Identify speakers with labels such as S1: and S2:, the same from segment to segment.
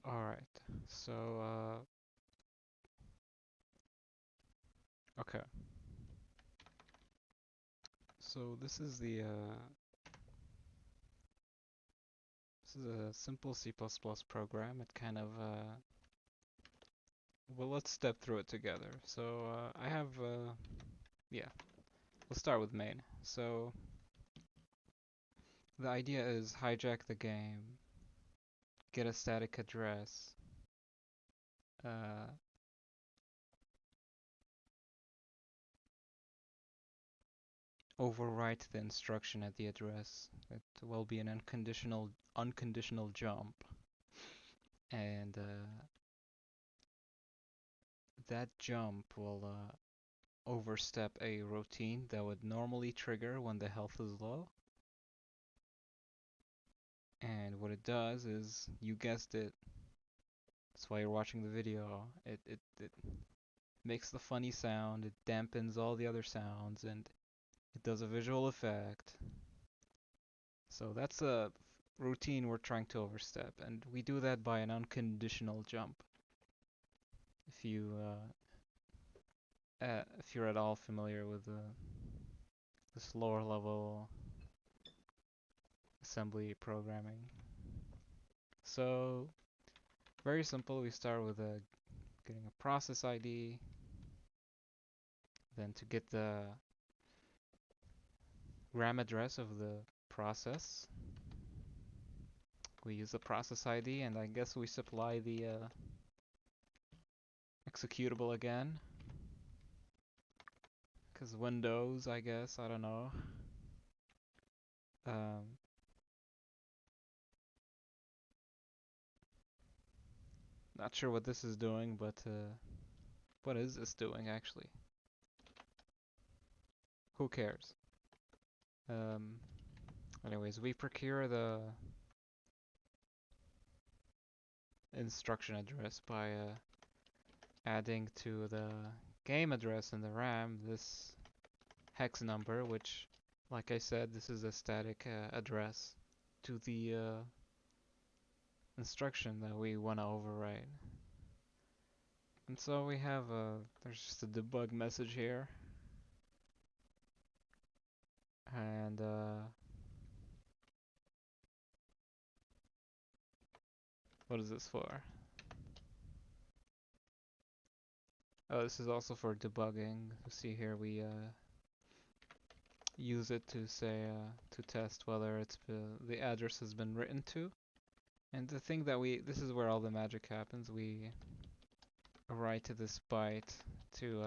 S1: Alright, so, okay. So this is a simple C++ program. It kind of, well, let's step through it together. So, yeah, let's start with main. So, the idea is hijack the game, get a static address, uh, overwrite the instruction at the address. It will be an unconditional jump, and that jump will overstep a routine that would normally trigger when the health is low. And what it does is, you guessed it, that's why you're watching the video. It makes the funny sound, it dampens all the other sounds, and it does a visual effect. So that's a routine we're trying to overstep, and we do that by an unconditional jump. If if you're at all familiar with this lower level assembly programming. So very simple. We start with getting a process ID. Then to get the RAM address of the process, we use the process ID, and I guess we supply the executable again. Because Windows, I guess, I don't know. Um, Not sure what this is doing, but what is this doing actually? Who cares? Um, Anyways, we procure the instruction address by adding to the game address in the RAM this hex number, which, like I said, this is a static address to the instruction that we want to override. And so we have there's just a debug message here, and what is this for? Oh, this is also for debugging. See here, we use it to say to test whether the address has been written to. And the thing that this is where all the magic happens. We write to this byte to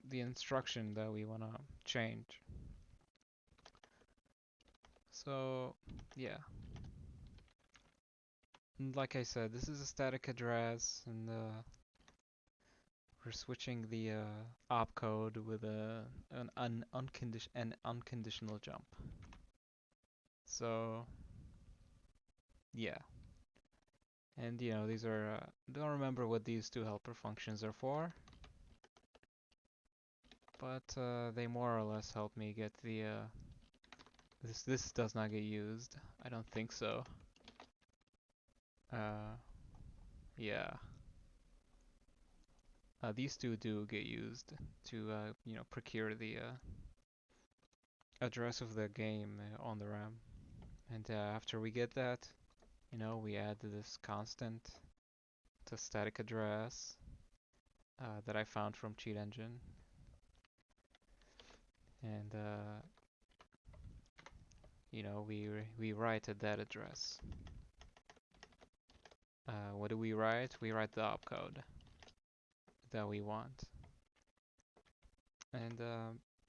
S1: the instruction that we want to change. So yeah, and like I said, this is a static address, and we're switching the opcode with an unconditional jump. So yeah, and these are don't remember what these two helper functions are for, but they more or less help me get the this does not get used. I don't think so. Uh, yeah. These two do get used to procure the address of the game on the RAM. And after we get that, we add this constant to static address that I found from Cheat Engine. And we write at that address. What do we write? We write the opcode that we want. And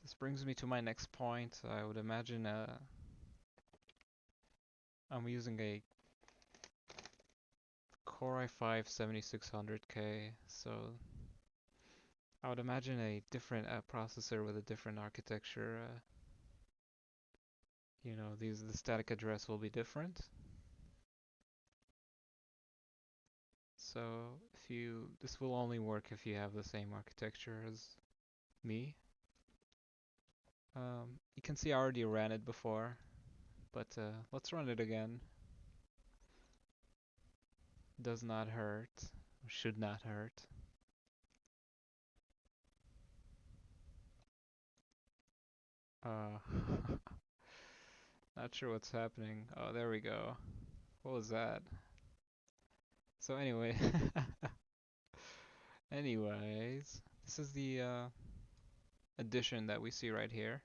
S1: this brings me to my next point. I would imagine I'm using a Core i5 7600K, so I would imagine a different processor with a different architecture. The static address will be different. So this will only work if you have the same architecture as me. You can see I already ran it before, but let's run it again. Does not hurt. Should not hurt. Uh, not sure what's happening. Oh, there we go. What was that? So anyway, anyways, this is the addition that we see right here.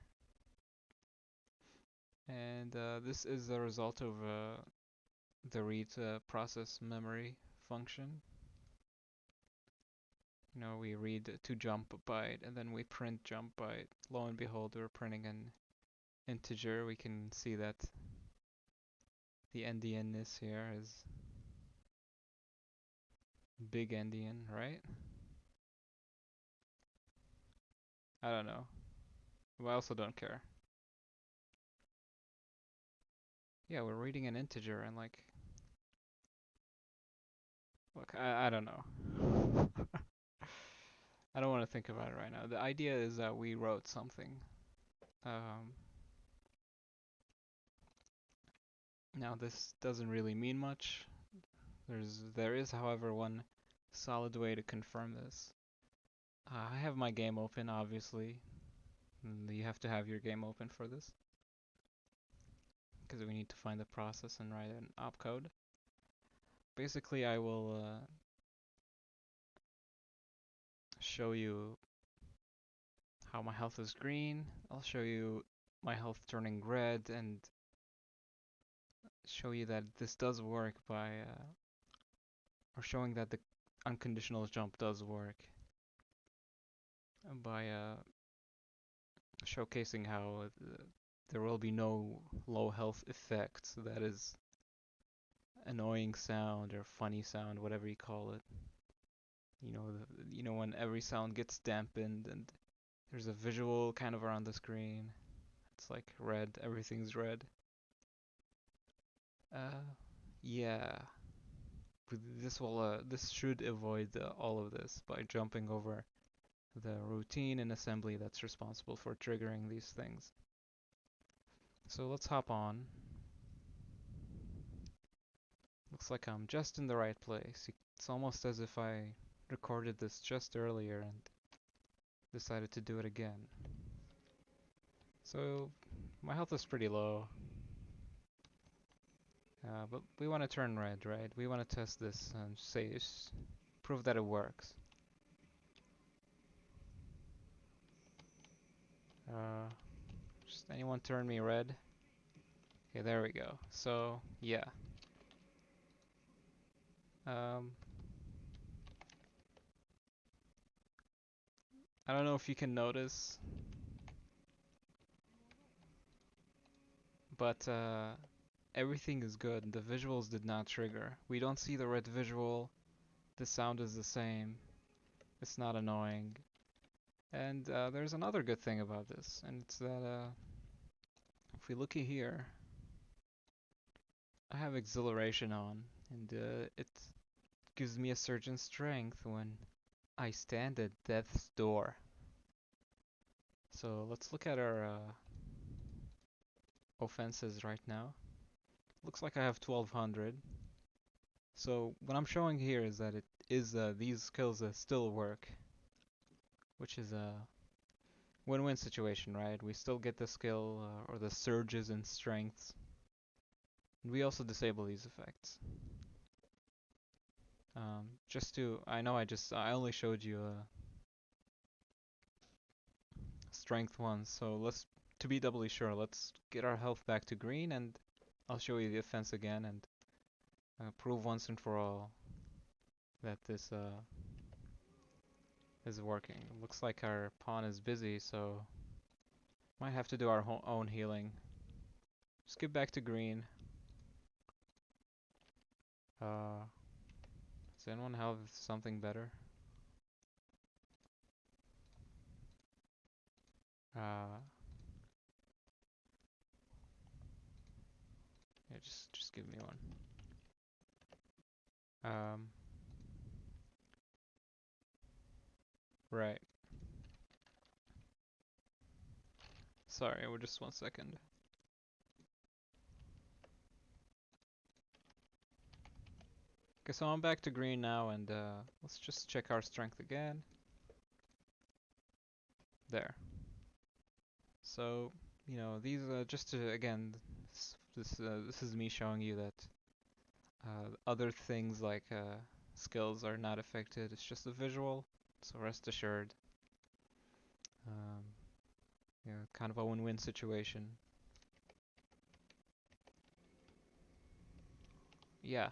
S1: And this is the result of the read process memory function. You know, we read to jump byte and then we print jump byte. Lo and behold, we're printing an integer. We can see that the endianness here is big endian, right? I don't know. But I also don't care. Yeah, we're reading an integer and like, look, I don't know. I don't want to think about it right now. The idea is that we wrote something. Um, Now this doesn't really mean much. There is, however, one solid way to confirm this. I have my game open, obviously. You have to have your game open for this, because we need to find the process and write an opcode. Basically, I will show you how my health is green. I'll show you my health turning red and show you that this does work by, or showing that the unconditional jump does work by showcasing how there will be no low health effects. That is annoying sound or funny sound, whatever you call it. You know when every sound gets dampened and there's a visual kind of around the screen. It's like red, everything's red. Yeah. This should avoid all of this by jumping over the routine in assembly that's responsible for triggering these things. So let's hop on. Looks like I'm just in the right place. It's almost as if I recorded this just earlier and decided to do it again. So my health is pretty low. But we want to turn red, right? We want to test this and prove that it works. Just anyone turn me red? Okay, there we go. So, yeah. I don't know if you can notice, but everything is good. The visuals did not trigger. We don't see the red visual. The sound is the same. It's not annoying. And there's another good thing about this, and it's that if we look here, I have exhilaration on, and it gives me a surge in strength when I stand at death's door. So let's look at our offenses right now. Looks like I have 1200. So what I'm showing here is that these skills still work, which is a win-win situation, right? We still get the skill or the surges in strengths. And we also disable these effects. I only showed you strength once, so to be doubly sure, let's get our health back to green and I'll show you the offense again and prove once and for all that this is working. Looks like our pawn is busy, so might have to do our own healing. Just get back to green. Does anyone have something better? Yeah, just give me one. Right. Sorry, just 1 second. Okay, so I'm back to green now, and let's just check our strength again. There. So, these just to again, this is me showing you that other things like skills are not affected. It's just a visual, so rest assured. Um, kind of a win-win situation. Yeah.